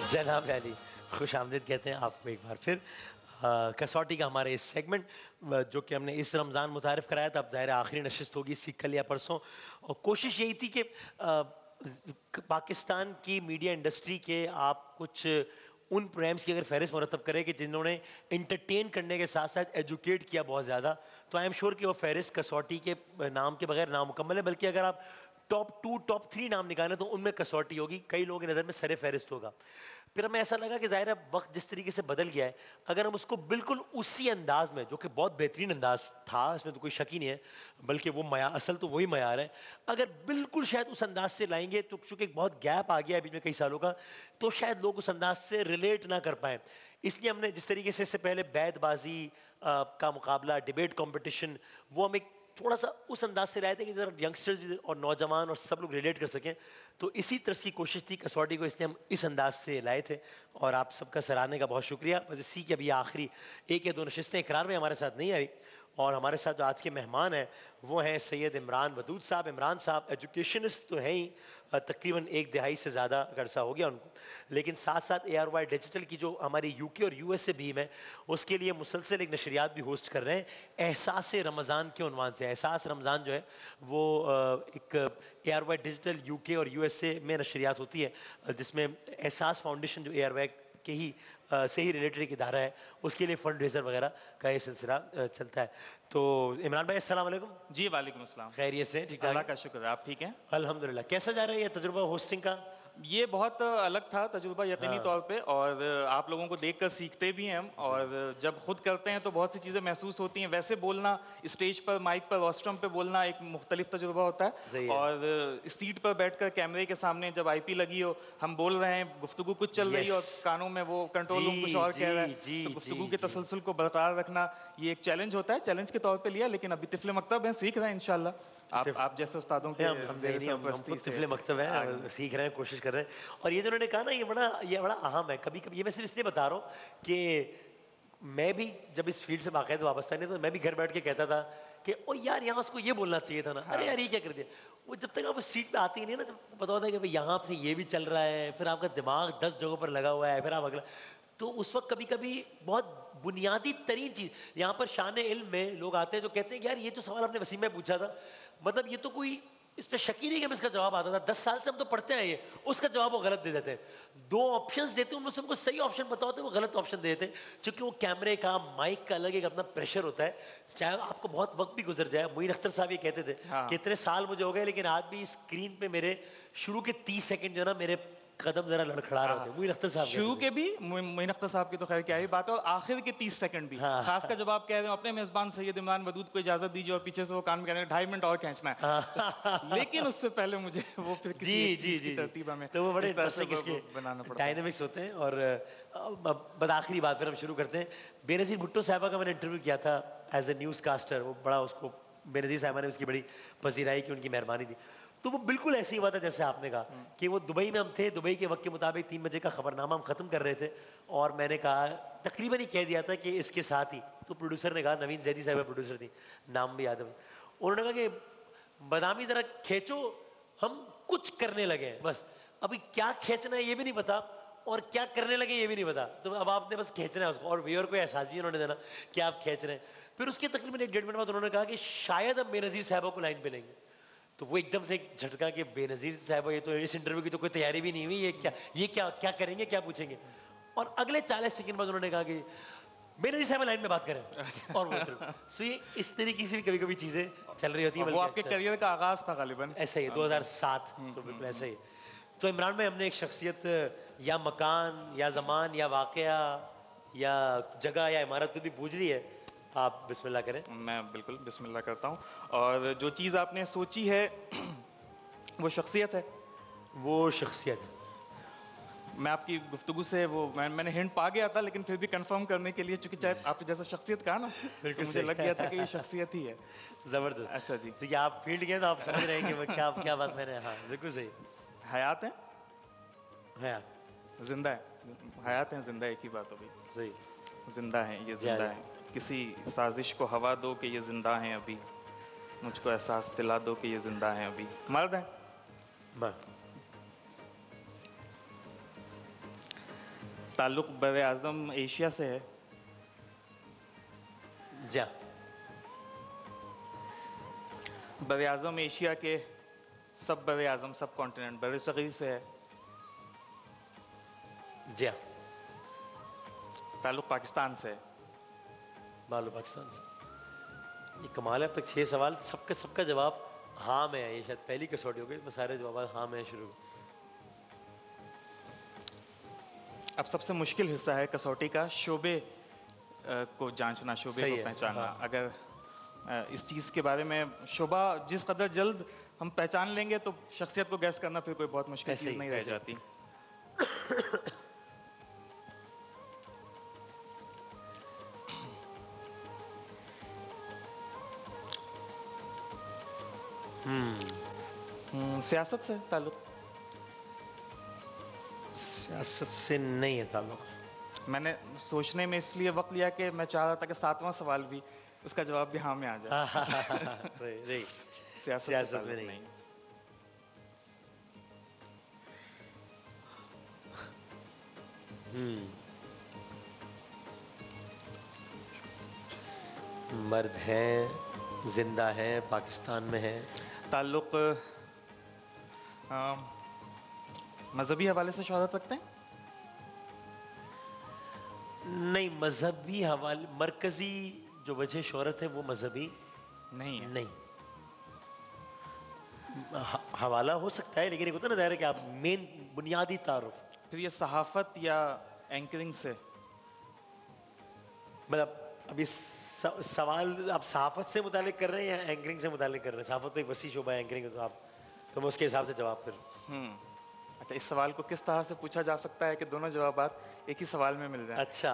जनाब अली खुश आमदीद कहते हैं आपको एक बार फिर। कसौटी का हमारे इस सेगमेंट जो कि हमने इस रमज़ान मुतारिफ़ कराया था, अब ज़ाहिर आखिरी नशिस्त होगी इसकी कल या परसों। और कोशिश यही थी कि पाकिस्तान की मीडिया इंडस्ट्री के आप कुछ उन प्रोग्राम्स की अगर फहरिस्त मुरतब करें कि जिन्होंने इंटरटेन करने के साथ साथ एजुकेट किया बहुत ज़्यादा, तो आई एम श्योर कि वो फहरिस्त कसौटी के नाम के बगैर नामुकम्मल है। बल्कि अगर आप टॉप 2 टॉप 3 नाम निकालें तो उनमें कसौटी होगी, कई लोगों की नज़र में सरे फहरिस्त होगा। फिर हमें ऐसा लगा कि ज़ाहिर है वक्त जिस तरीके से बदल गया है, अगर हम उसको बिल्कुल उसी अंदाज में, जो कि बहुत बेहतरीन अंदाज था, इसमें तो कोई शक ही नहीं है, बल्कि वो मया असल तो वही मयार है, अगर बिल्कुल शायद उस अंदाज से लाएंगे तो चूंकि एक बहुत गैप आ गया है बीच में कई सालों का, तो शायद लोग उस अंदाज से रिलेट ना कर पाए। इसलिए हमने जिस तरीके से इससे पहले बैतबाजी का मुकाबला, डिबेट कॉम्पिटिशन, वो हम एक थोड़ा सा उस अंदाज से लाए थे कि जरा यंगस्टर्स भी और नौजवान और सब लोग रिलेट कर सकें। तो इसी तरह की कोशिश थी कसौटी को, इसलिए हम इस अंदाज से लाए थे और आप सबका सराहने का बहुत शुक्रिया। बस इसी के अभी आखिरी 1 या 2 नशिस्तें इकरार में हमारे साथ नहीं आई, और हमारे साथ जो आज के मेहमान हैं वो हैं सैयद इमरान वदूद साहब। इमरान साहब एजुकेशनिस्ट तो हैं ही, तकरीबन 1 दहाई से ज़्यादा अरसा हो गया उनको, लेकिन साथ साथ ARY डिजिटल की जो हमारी UK और US से भीम है, उसके लिए मुसलसल एक नशरियात भी होस्ट कर रहे हैं एहसास रमज़ान के उन्वान से। एहसास रमज़ान जो है वो एक ARY डिजिटल UK और USA में नशरियात होती है, जिसमें एहसास फाउंडेशन जो ARY के ही से ही रिलेटेड एक इदारा है, उसके लिए फंड रेजर वगैरह का ये सिलसिला चलता है। तो इमरान भाई अस्सलाम वालेकुम। जी वालेकुम अस्सलाम। खैरियत से? ठीक अल्लाह ठाक? का शुक्र है, आप ठीक हैं? अल्हम्दुलिल्लाह। कैसा जा रहा है ये तजुर्बा होस्टिंग का? ये बहुत अलग था तजुर्बा यकीनी हाँ। तौर पे, और आप लोगों को देखकर सीखते भी हैं हम, और जब खुद करते हैं तो बहुत सी चीज़ें महसूस होती हैं। वैसे बोलना स्टेज पर, माइक पर, रोस्ट्रम पे बोलना एक मुख्तलिफ तजुर्बा होता है, और सीट पर बैठकर कैमरे के सामने जब IP लगी हो, हम बोल रहे हैं, गुफ्तगू कुछ चल रही है और कानों में वो कंट्रोल रूम कुछ और कह रहा है, तो गुफ्तगू के तसलसल को बरकरार रखना ये एक चैलेंज होता है। चैलेंज के तौर पे लिया, लेकिन अभी तिफले मकतब हैं, सीख रहे हैं इंशाल्लाह। आप जैसे उस्तादों के तिफले मकतब है, सीख रहे हैं, कोशिश कर रहे हैं। और ये जो उन्होंने कहा ना, ये बड़ा अहम है। कभी कभी ये मैं सिर्फ इसलिए बता रहा हूँ कि मैं भी जब इस फील्ड से बाकायदा वाबस्ता नहीं, तो मैं भी घर बैठ के कहता था कि ओ यार यहाँ उसको ये बोलना चाहिए था ना, अरे यार ये क्या कर दिया। वो जब तक आप सीट पे आती नहीं है ना, तो पता होता है कि भाई यहाँ से ये भी चल रहा है, फिर आपका दिमाग 10 जगहों पर लगा हुआ है, फिर आप अगला, तो उस वक्त कभी कभी बहुत बुनियादी तरीन चीज़ यहाँ पर शान इल्म में लोग आते हैं जो कहते हैं यार ये जो सवाल आपने वसीम में पूछा था, मतलब ये तो कोई इस पर शक ही नहीं कि हमें इसका जवाब आता था, 10 साल से हम तो पढ़ते हैं ये, उसका जवाब वो गलत दे देते हैं। 2 ऑप्शंस देते हैं, उनमें से उनको सही ऑप्शन पता होता है, वो गलत ऑप्शन दे देते हैं, क्योंकि वो कैमरे का, माइक का अलग एक अपना प्रेशर होता है। चाहे आपको बहुत वक्त भी गुजर जाए, मोइन अख्तर साहब ये कहते थे कि इतने साल मुझे हो गए लेकिन आज भी स्क्रीन पे मेरे शुरू के 30 सेकंड जो है ना, मेरे कदम जरा लड़खड़ा रहे थे। मोइन अख्तर साहब शुरू के भी, मोइन अख्तर साहब की तो खैर क्या ही बात है, और आखिर के 30 सेकंड भी, खास का जब आप कह रहे हो अपने मेजबान सैयद इमरान वदूद को इजाजत दीजिए और पीछे से वो कान में कहने 2.5 मिनट और खींचना है, लेकिन उससे पहले मुझे वो फिर किसी तरतीब में, तो वो बड़े इंटरेस्टिंग इसके बनाना पड़ता है, डायनामिक्स होते हैं। और बस आखिरी बात फिर हम शुरू करते हैं। बेनज़ीर भुट्टो साहबा का मैंने इंटरव्यू किया था एज ए न्यूज़ कास्टर, वो बड़ा उसको बेनज़ीर साहबा ने उसकी बड़ी पसीराई की, उनकी मेहरबानी थी। तो वो बिल्कुल ऐसे ही हुआ था जैसे आपने कहा कि वो दुबई में हम थे, दुबई के वक्त के मुताबिक 3 बजे का खबरनामा हम ख़त्म कर रहे थे, और मैंने कहा तकरीबन ही कह दिया था कि इसके साथ ही, तो प्रोड्यूसर ने कहा, नवीन जैदी साहब प्रोड्यूसर थी, नाम भी याद है, उन्होंने कहा कि बादामी ज़रा खींचो, हम कुछ करने लगे हैं बस, अभी क्या खींचना है ये भी नहीं पता और क्या करने लगे ये भी नहीं पता, तो अब आपने बस खींचना है उसको, और व्यूअर को एहसास भी उन्होंने देना कि आप खींच रहे हैं। फिर उसके तकरीबन 1-1.5 मिनट बाद उन्होंने कहा कि शायद अब बेनज़ीर साहबा को लाइन पे लेंगे। तो वो एकदम से एक झटका कि बेनज़ीर साहब ये तो इस इंटरव्यू की तो कोई तैयारी भी नहीं हुई, ये क्या करेंगे, क्या पूछेंगे। और अगले 40 सेकंड बाद उन्होंने कहा कि बेनज़ीर साहब लाइन में बात करें, और वो सो ये इस तरीके से भी कभी कभी चीज़ें चल रही होती हैं। वो आपके करियर का आगाज़ था गालिबन, ऐसा ही 2007, तो बिल्कुल ऐसा ही। तो इमरान भाई, हमने एक शख्सियत या मकान या ज़मान या वाक़या या जगह या इमारत को भी पूछ रही है, आप बिस्मिल्लाह करें। मैं बिल्कुल बिस्मिल्लाह करता हूँ, और जो चीज़ आपने सोची है वो शख्सियत है, वो शख्सियत है। मैं आपकी गुफ्तगू से वो मैंने हिंट पा गया था, लेकिन फिर भी कंफर्म करने के लिए, चूंकि चाहे आपने जैसा शख्सियत कहा ना, तो मुझे लग गया था कि ये शख्सियत ही है। ज़बरदस्त। अच्छा जी, तो आप फील्ड गए तो आप समझ रहे हैं कि क्या बात मैंने, हाँ बिल्कुल सही। हयात है, हयात जिंदा है, हयात है जिंदा, एक ही बात होगी, सही, जिंदा है, ये जिंदा है। किसी साजिश को हवा दो कि ये जिंदा है अभी, मुझको एहसास दिला दो कि ये जिंदा है अभी। मर्द है, ताल्लुक बर आज़म एशिया से है। जी हाँ। बर आज़म एशिया के सब बर आज़म सब कॉन्टिनेंट बर सग़ीर से है। जी हाँ। ताल्लुक पाकिस्तान से है। बालू पाकिस्तान से। ये कमाल है, अब तक 6 सवाल सबका सबका जवाब हाँ में है। ये शायद पहली कसौटी हो गई इसमें सारे जवाब हाँ में शुरू। अब सबसे मुश्किल हिस्सा है कसौटी का, शोबे को जांचना, शोबे सही को है, पहचानना। हाँ। अगर इस चीज़ के बारे में शोबा जिस कदर जल्द हम पहचान लेंगे तो शख्सियत को गैस करना फिर कोई बहुत मुश्किल ऐसे चीज़ ही, नहीं रह ऐसे ही। जाती। सियासत से ताल्लुक? सियासत से नहीं है ताल्लुक। मैंने सोचने में इसलिए वक्त लिया कि मैं चाह रहा था कि 7वां सवाल भी उसका जवाब भी हाँ में आ जाए। नहीं, सियासत से सियासत में ताल्लुक नहीं। मर्द है, जिंदा है, पाकिस्तान में है। ताल्लुक मजहबी हवाले से शोहरत रखते हैं? नहीं, मजहबी हवाले मरकजी जो वजह शोहरत है वो मजहबी नहीं है। नहीं। हवाला हो सकता है लेकिन एक होता है ना दायरा कि आप मेन बुनियादी तारुफ। फिर ये सहाफत या एंकरिंग से? मतलब अभी सवाल आप सहाफत से मुतालिक कर रहे हैं या एंकरिंग से मुतालिक कर रहे हैं? सहाफत तो एक वसी शोबा है, एंकरिंग तो आप तो मैं उसके हिसाब से जवाब फिर। अच्छा, इस सवाल को किस तरह से पूछा जा सकता है कि दोनों जवाबात एक ही सवाल में मिल जाए? अच्छा।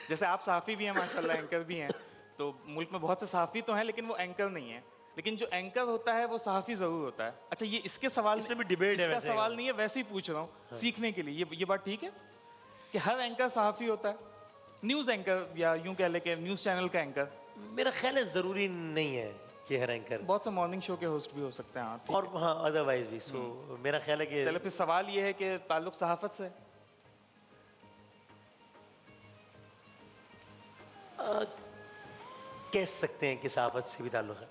जैसे आप सहाफ़ी भी हैं माशाल्लाह, एंकर भी हैं, तो मुल्क में बहुत से सहाफ़ी तो हैं लेकिन वो एंकर नहीं है। लेकिन जो एंकर होता है वो सहाफ़ी ज़रूर होता है। अच्छा, ये इसके सवाल इसमें भी डिबेट है इसका वैसे। सवाल नहीं है, वैसे ही पूछ रहा हूँ सीखने के लिए। ये बात ठीक है कि हर एंकर सहाफ़ी होता है? न्यूज़ एंकर या यूं कह ले कि न्यूज़ चैनल का एंकर? मेरा ख्याल है ज़रूरी नहीं है कि हर एंकर, बहुत से मॉर्निंग शो के होस्ट भी हो सकते हैं। हाँ, ठीक और हाँ अदरवाइज भी। सो मेरा ख्याल है कि है। चलो फिर सवाल ये है कि ताल्लुक सहाफ़त से? कह सकते हैं कि सहाफत से भी ताल्लुक है।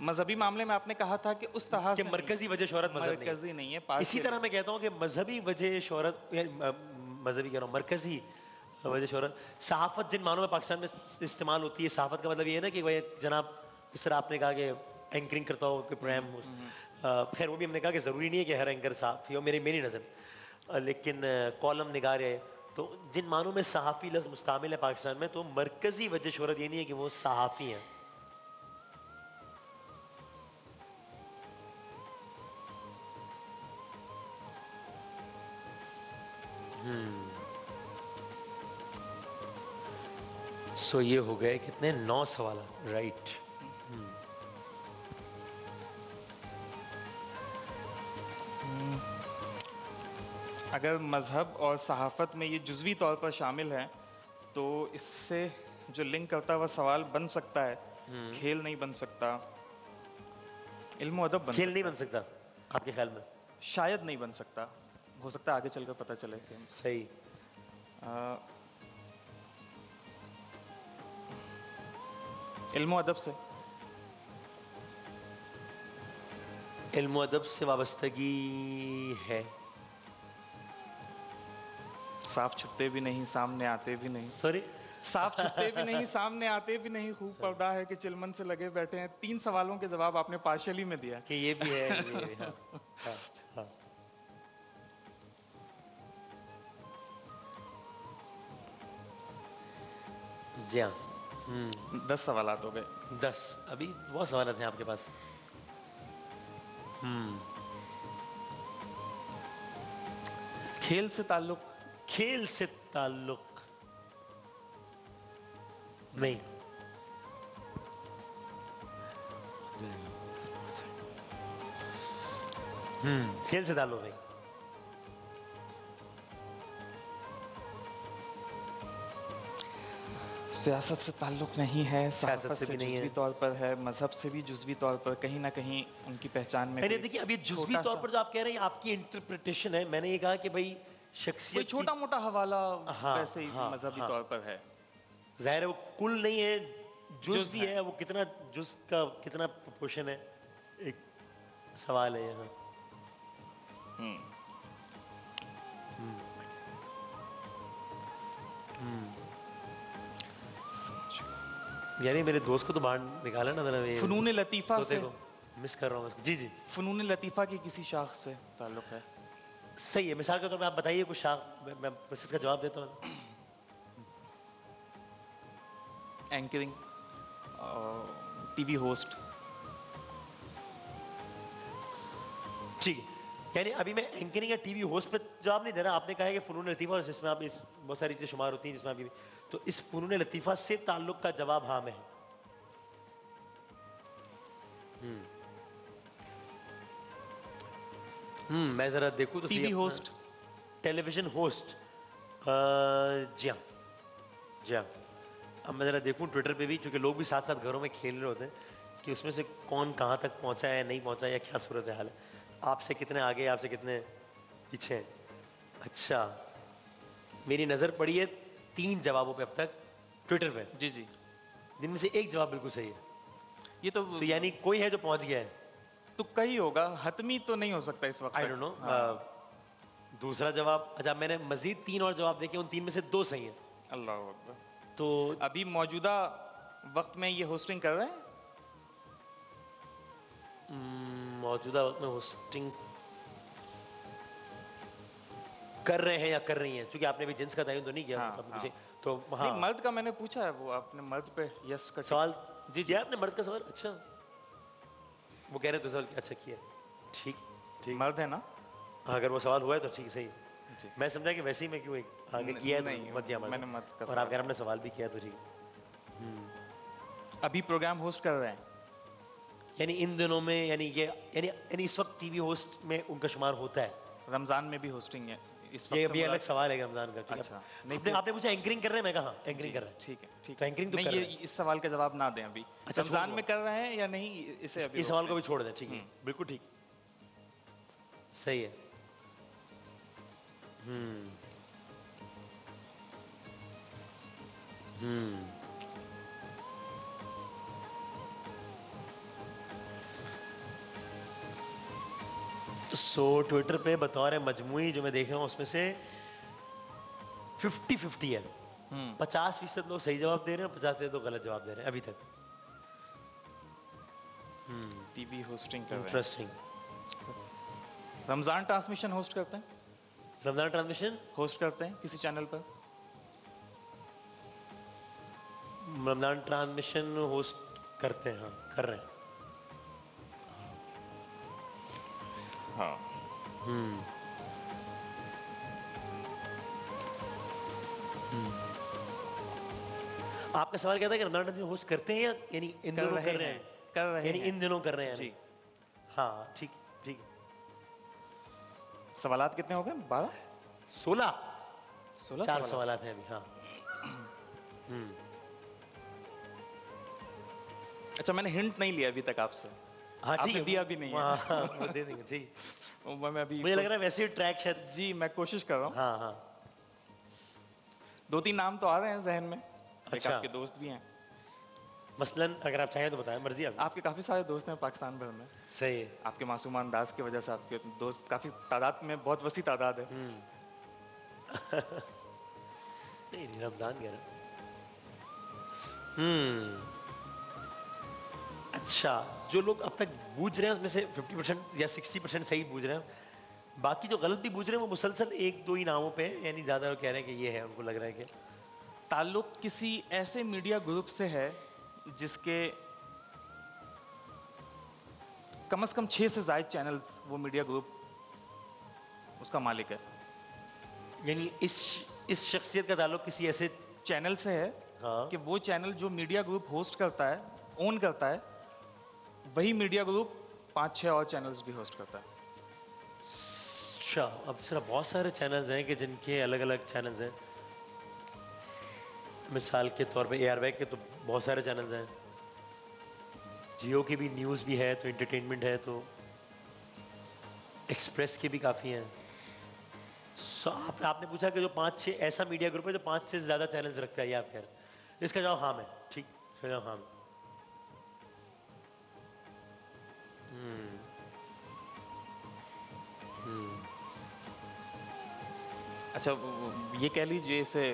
मजहबी मामले में आपने कहा था कि उस तरह कि से मरकजी वजह शोहरत मजहब नहीं है। मरकजी नहीं है। इसी तरह मैं कहता हूँ कि मजहबी वजह शोहरत, मजहबी कह रहा हूँ, मरकजी वजह शोहरत सहाफत जिन मानों में पाकिस्तान में इस्तेमाल होती है। सहाफत का मतलब ये है ना कि भाई जनाब, जिस तरह आपने कहा कि एंकरिंग करता हो कि प्रोग्राम, खैर वो भी हमने कहा कि ज़रूरी नहीं है कि हर एंकर सहाफ़ी हो, मेरी नज़र। लेकिन कॉलम निगार है तो जिन मानों में सहाफ़ी लफ्ज़ मुस्तामिल है पाकिस्तान में, तो मरकज़ी वजह शोहरत ये नहीं है कि वो सहाफ़ी हैं। सो ये हो गए कितने, 9 सवाल, राइट। अगर मज़हब और सहाफ़त में ये जुज़वी तौर पर शामिल है तो इससे जो लिंक करता हुआ सवाल बन सकता है, खेल नहीं बन सकता, इल्म और अदब बन खेल सकता नहीं बन सकता आपके ख्याल में? शायद नहीं बन सकता, हो सकता है आगे चलकर पता चले कि सही। इल्म और अदब से? इल्म अदब से वाबस्तगी है। साफ छुपते भी नहीं, सामने आते भी नहीं। सॉरी, साफ छुपते भी नहीं, सामने आते भी नहीं, खूब पर्दा है कि चिलमन से लगे बैठे हैं। 3 सवालों के जवाब आपने पार्शियली में दिया कि ये भी है, ये भी, हाँ, हाँ, हाँ। जी हाँ। 10 सवालात हो गए। 10, अभी बहुत सवाल हैं आपके पास। खेल से ताल्लुक? खेल से ताल्लुक नहीं। खेल से ताल्लुक नहीं। सियासत से ताल्लुक नहीं है, सियासत सहाफत से से भी नहीं जुज़वी है। तौर पर है, मजहब से भी जुज़वी तौर पर कहीं ना कहीं उनकी पहचान में मैंने कोई देखिए, अब ये जुज़वी छोटा तौर सा- पर जो आप कह रहे हैं आपकी इंटरप्रिटेशन है। मैंने ये कहा कि भाई कोई शख्सियत की छोटा मोटा हवाला हाँ, वैसे ही हाँ, मजहबी हाँ। तौर पर है। ज़ाहिर है वो कुल नहीं है, जुज़ जुज़ भी है। है, वो कितना जुज़ का कितना प्रोपोर्शन है, एक सवाल है यहाँ। यानी मेरे दोस्त को तो बाहर निकाला ना ज़रा ये फ़नून लतीफ़ा तोते से को, मिस कर रहा हूँ मैं उसको। जी, जी। फ़नून लतीफ़ा की किसी शाख से ताल्लुक़ है? सही है, मिसाल के तौर पे आप बताइए कुछ मैं बस इसका जवाब देता हूँ। Anchoring, TV host. ठीक है, यानी अभी मैं एंकरिंग या टीवी होस्ट पे जवाब नहीं दे रहा। आपने कहा है कि फ़नून लतीफ़ा जिसमें आप इस बहुत सारी चीज़ें शुमार होती हैं जिसमें अभी तो इस फ़नून लतीफ़ा से ताल्लुक़ का जवाब हाँ में है। मैं ज़रा देखूँ तो सही टीवी अपना- होस्ट। टेलीविज़न होस्ट जी हाँ, जी हाँ। अब मैं ज़रा देखूँ ट्विटर पे भी, क्योंकि लोग भी साथ साथ घरों में खेल रहे होते हैं कि उसमें से कौन कहाँ तक पहुँचा है, नहीं पहुँचा या क्या सूरत हाल है, आपसे कितने आगे, आपसे कितने पीछे हैं। अच्छा, मेरी नज़र पड़ी है 3 जवाबों पे अब तक ट्विटर पे, जी, जी। जिनमें से एक जवाब बिल्कुल सही है। ये तो तो यानी कोई है जो पहुँच गया है। तुक्का ही होगा, हतमी तो नहीं हो सकता इस वक्त आई तक। Don't know. हाँ। दूसरा जवाब, अच्छा मैंने मज़ीद 3 और जवाब देखे, उन 3 में से 2 सही हैं। अल्लाह अकबर। तो अभी मौजूदा वक्त में ये होस्टिंग कर रहे हैं? मौजूदा वक्त में होस्टिंग कर रहे हैं या कर रही हैं, क्योंकि आपने भी जिन्स का तयन तो नहीं किया हाँ, अब हाँ। मुझे तो नहीं, हाँ मर्द का मैंने पूछा है, वो आपने मर्द पे यस का सवाल जी, जी। किया आपने मर्द का सवाल। अच्छा, वो कह रहे थे सवाल अच्छा किया, ठीक ठीक। मर्द है ना? हाँ, अगर वो सवाल हुआ है तो ठीक सही। जी। मैं समझा कि वैसे ही मैं क्यों एक आगे किया है नहीं, तो मत जिया मैंने मर्द का और आप कह रहे सवाल हमने सवाल भी किया तो ठीक। अभी प्रोग्राम होस्ट कर रहे हैं। यानी इन दिनों में, यानी ये यानी इस वक्त टीवी होस्ट में उनका शुमार होता है। रमजान में भी होस्टिंग है इस ये वक्त अभी से अलग मुराद- सवाल है रमजान का, क्योंकि अच्छा, नहीं आपने फिर- आपने पूछा एंकरिंग कर रहे हैं, मैं कहा जी, एंकरिंग कर रहे हैं। ठीक है, ठीक तो है। एंकरिंग तो नहीं, कर ये रहे हैं। इस सवाल का जवाब ना दें अभी। अच्छा, रमजान छोड़ में दो। कर रहे हैं या नहीं, इसे अभी इस सवाल को रोक भी छोड़ दें, ठीक है, बिल्कुल ठीक, सही है। सो ट्विटर पे बतौर मजमुई जो मैं देख रहा हूँ उसमें से 50-50 है। 50% लोग सही जवाब दे रहे हैं, 50% तो गलत जवाब दे रहे हैं अभी तक। दें। टीवी होस्टिंग कर रहे हैं। इंटरेस्टिंग। रमजान ट्रांसमिशन होस्ट करते हैं? रमजान ट्रांसमिशन, होस्ट करते हैं किसी चैनल पर? रमजान ट्रांसमिशन होस्ट करते हैं, हाँ कर रहे हैं। हाँ। आपका सवाल क्या था कि रमजान ट्रांसमिशन होस्ट करते हैं या यानी इन दिनों कर रहे हैं? कर रहे यानी हैं। इन दिनों कर रहे हैं जी। यानी। हाँ ठीक ठीक। सवालात कितने हो गए? 12? 16 16 4 सवाल हैं अभी। हाँ अच्छा, मैंने हिंट नहीं लिया अभी तक आपसे। हाँ ठीक आपने है, दिया भी नहीं है। हाँ, वो दे देंगे ठीक। मैं अभी मुझे लग रहा है वैसे ही ट्रैक शायद। जी, मैं कोशिश कर रहा हूँ। हाँ हाँ 2-3 नाम तो आ रहे हैं जहन में। एक अच्छा। आपके दोस्त भी हैं। मसलन अगर आप चाहें तो बताएं, मर्जी आपकी। आपके काफ़ी सारे दोस्त हैं पाकिस्तान भर में। सही है। आपके मासूम अंदाज की वजह से आपके दोस्त काफ़ी तादाद में, बहुत वसी तादाद है। नहीं नहीं, रमजान कह रहे हैं। अच्छा, जो लोग अब तक बूझ रहे हैं उसमें से 50% या 60% सही बूझ रहे हैं, बाकी जो गलत भी बूझ रहे हैं वो मुसलसल 1-2 ही नामों पे हैं, यानी ज़्यादा लोग कह रहे हैं कि ये है, उनको लग रहा है कि ताल्लुक किसी ऐसे मीडिया ग्रुप से है जिसके कम से कम 6 से ज़ायद चैनल्स वो मीडिया ग्रुप उसका मालिक है। यानी इस शख्सियत का ताल्लुक किसी ऐसे चैनल से है हाँ। कि वो चैनल जो मीडिया ग्रुप होस्ट करता है, ओन करता है, वही मीडिया ग्रुप 5-6 और चैनल्स भी होस्ट करता है। अच्छा, अब सिर्फ बहुत सारे चैनल्स हैं कि जिनके अलग अलग चैनल्स हैं। मिसाल के तौर पे एआरवाई के तो बहुत सारे चैनल्स हैं, जियो की भी न्यूज़ भी है, तो एंटरटेनमेंट है, तो एक्सप्रेस के भी काफ़ी हैं। आपने पूछा कि जो 5-6 ऐसा मीडिया ग्रुप है जो 5 से ज़्यादा चैनल्स रखता है, ये आप कह रहे हैं। इसका जवाब हाँ है। ठीक, इसका जवाब हाँ है। अच्छा, ये कह लीजिए, इसे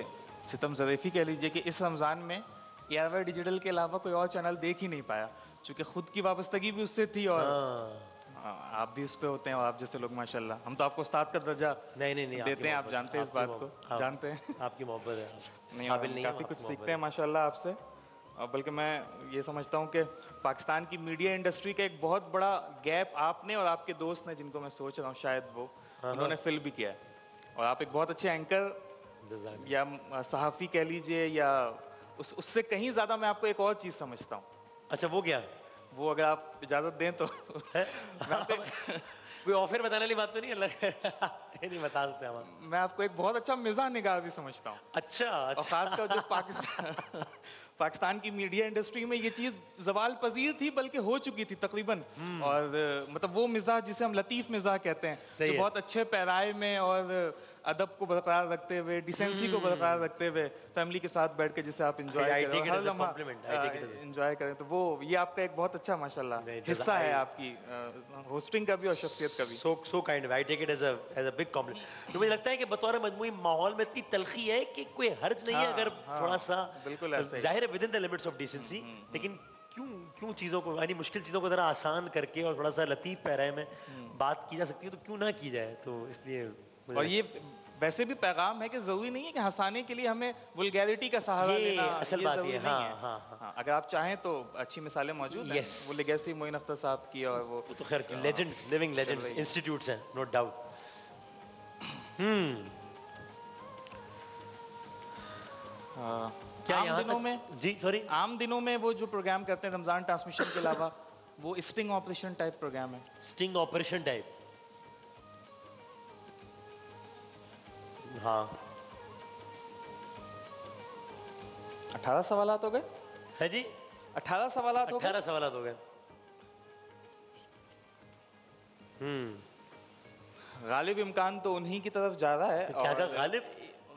सितम ज़रीफ़ी कह लीजिए कि इस रमज़ान में एयरवे डिजिटल के अलावा कोई और चैनल देख ही नहीं पाया, क्योंकि खुद की वाबस्तगी भी उससे थी और आप भी उस पे होते हैं, और आप जैसे लोग माशाल्लाह, हम तो आपको उस्ताद का दर्जा नहीं देते हैं, आप जानते हैं इस बात को, जानते हैं। आपकी मोहब्बत है, नहीं, काबिल नहीं, काफ़ी कुछ सीखते हैं माशाल्लाह आपसे। और बल्कि मैं ये समझता हूँ कि पाकिस्तान की मीडिया इंडस्ट्री का एक बहुत बड़ा गैप आपने और आपके दोस्त ने, जिनको मैं सोच रहा हूँ शायद वो उन्होंने फिल भी किया है, और आप एक बहुत अच्छे एंकर या सहाफ़ी कह लीजिए, या उससे कहीं ज़्यादा मैं आपको एक और चीज़ समझता हूँ। अच्छा, वो क्या? वो अगर आप इजाज़त दें तो कोई ऑफर बताने वाली बात तो नहीं है? ये नहीं बता सकते हम। मैं आपको एक बहुत अच्छा मिज़ाह निगार भी समझता हूँ। अच्छा, और खासकर जो पाकिस्तान की मीडिया इंडस्ट्री में ये चीज़ ज़वाल पजीर थी, बल्कि हो चुकी थी तकरीबन। और मतलब वो मिज़ाह जिसे हम लतीफ़ मिज़ाह कहते हैं, जो बहुत अच्छे पैराए में और अदब को बरकरार रखते हुए, डिसेंसी को बरकरार रखते हुए, फैमिली के साथ बैठ के जिसे आप इंजॉय करें, तो वो ये आपका एक बहुत अच्छा माशाल्लाह हिस्सा है, आपकी होस्टिंग का भी और शख्सियत का भी। So kind, I take it as a big compliment. तो मुझे लगता है कि बतौर मजमूई माहौल में इतनी तलखी है कि कोई हर्ज नहीं है अगर थोड़ा सा, बिल्कुल ऐसा ही, जाहिर है with in the limits of decency, लेकिन क्यों चीज़ों को, यानी मुश्किल चीज़ों को ज़रा आसान करके और थोड़ा सा लतीफ़ पैराए में बात की जा सकती है, तो क्यों ना की जाए। तो इसलिए, और ये वैसे भी पैगाम है कि ज़रूरी नहीं है कि हंसाने के लिए हमें वुल्गैरिटी का सहारा लेना, असल बात ये है। हाँ, अगर आप चाहें तो अच्छी मिसालें मौजूद हैं। वो लेगेसी मोइन अख्तर साहब की, और वो तो खैर लेजेंड्स, लिविंग लेजेंड्स, इंस्टीट्यूट्स हैं, नो डाउट। क्या आम दिनों में, जी सॉरी, आम दिनों में वो जो प्रोग्राम करते हैं रमज़ान ट्रांसमिशन के अलावा, वो स्टिंग ऑपरेशन टाइप प्रोग्राम है। स्टिंग ऑपरेशन टाइप, हाँ। 18 सवालात हो गए है जी, 18 सवालात हो गए, 18 सवालात हो गए। गालिब इम्कान तो उन्हीं की तरफ जा रहा है। क्या कहा गालिब?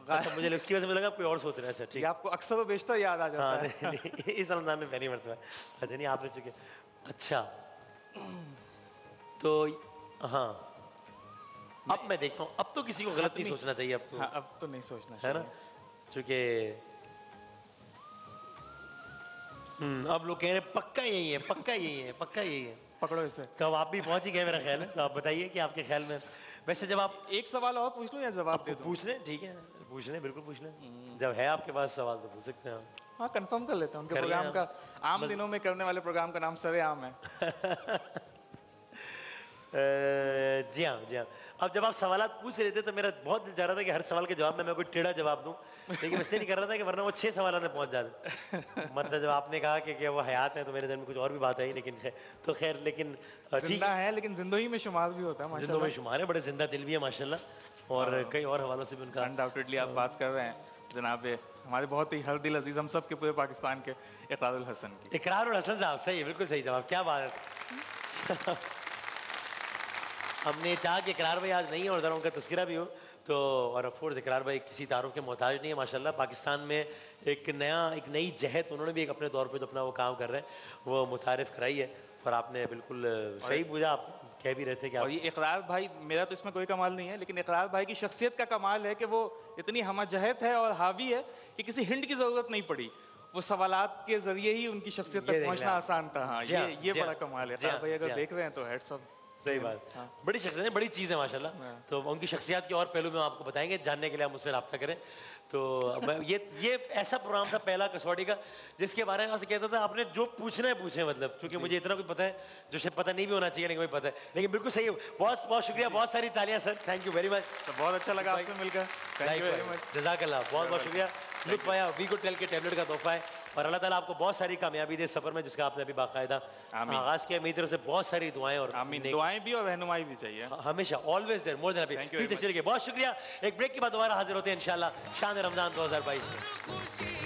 अच्छा, मुझे उसकी वजह से लगा कोई और सोच रहा है। अच्छा ठीक, आपको अक्सर व बेशतर याद आ जाता है। नहीं, इस रमजान में पहली मरतबा, पता नहीं आपने चुके। अच्छा, तो हाँ, अब मैं देखता हूँ, अब तो किसी को गलत नहीं सोचना चाहिए, अब तो अब तो नहीं सोचना है ना, चूंकि अब लोग कह रहे हैं पक्का यही है, पक्का यही है, पक्का यही है। पकड़ो इसे। तो अब आप भी पहुंच ही गए मेरा ख्याल है, तो आप बताइए कि आपके ख्याल में, वैसे जब आप एक सवाल और पूछ लूं या जवाब दे दूं? पूछ लें, ठीक है, पूछ लें, बिल्कुल पूछ लें। जब है आपके पास सवाल तो पूछ सकते हैं आप। हाँ, कंफर्म कर लेते हैं। उनके प्रोग्राम का, आम दिनों में करने वाले प्रोग्राम का नाम सरेआम है। जी हाँ, जी हाँ। अब जब आप सवालात पूछ रहे थे तो मेरा बहुत दिल चाह रहा था कि हर सवाल के जवाब में मैं कोई टेढ़ा जवाब दूं, लेकिन इसलिए नहीं कर रहा था कि वरना वो 6 सवालों में पहुंच जाते। मतलब जब आपने कहा कि वो हयात है तो मेरे दिल में कुछ और भी बात आई, लेकिन तो खैर, लेकिन जिंदा है, लेकिन जिंदगी में शुमार भी होता है माशाल्लाह। जिंदों में शुमार है, बड़े जिंदा दिल भी है माशाल्लाह, और कई और हवालों से भी उनका। अनडाउटेडली आप बात कर रहे हैं जनाब हमारे बहुत ही हर दिल अजीज, हम सब के पूरे पाकिस्तान के इकरारुल हसन की। इकरारुल हसन साहब, सही है, बिल्कुल सही जवाब, क्या बात है। हमने चाहा कि इकरार भाई आज नहीं है और ज़रा उनका तस्करा भी हो, तो और ऑफ कोर्स इकरार भाई किसी तारुफ के मोहताज नहीं है माशाल्लाह। पाकिस्तान में एक नई जहत उन्होंने भी एक अपने तौर पे जो अपना वो काम कर रहे हैं वो मुतारिफ कराई है, और आपने बिल्कुल सही पूछा, आप कह भी रहे थे कि और ये इकरार भाई, मेरा तो इसमें कोई कमाल नहीं है, लेकिन इकरार भाई की शख्सियत का कमाल है कि वो इतनी हमजहत है और हावी है कि किसी हिंट की ज़रूरत नहीं पड़ी, वो सवालात के जरिए ही उनकी शख्सियत तक पहुंचना आसान था। हाँ, ये बड़ा कमाल है। इकरार भाई अगर देख रहे हैं तो हेड्स अप। सही बात, बड़ी शख्सियत है, बड़ी चीज़ है माशाल्लाह। तो उनकी शख्सियत के और पहलू में आपको बताएंगे, जानने के लिए आप मुझसे रब्ता करें। तो ये ऐसा प्रोग्राम था पहला कसौटी का जिसके बारे में आपसे कहता था आपने जो पूछना है पूछे, मतलब क्योंकि मुझे इतना कुछ पता है जो शायद पता नहीं भी होना चाहिए, लेकिन मुझे पता है, लेकिन बिल्कुल सही है। बहुत बहुत शुक्रिया, बहुत सारी तालियां sir, thank you very much. बहुत अच्छा लगा आपसे मिलकर, थैंक यू वेरी मच, जज़ाकल्लाह, बहुत बहुत शुक्रिया। लुत्फ़ आया, वी गुड टेल के टैबलेट का तोहफा है, और अल्लाह ताला आपको बहुत सारी कामयाबी दे सफ़र में जिसका आपने अभी बाकायदा आगाज़ किया। मेरी तरफ से बहुत सारी दुआएं, और आमीन, दुआएं भी और रहनुमाई भी चाहिए हमेशा, always there, more than happy. बहुत शुक्रिया। एक ब्रेक के बाद दोबारा हाजिर होते हैं इंशाल्लाह शान रमज़ान 2022 में।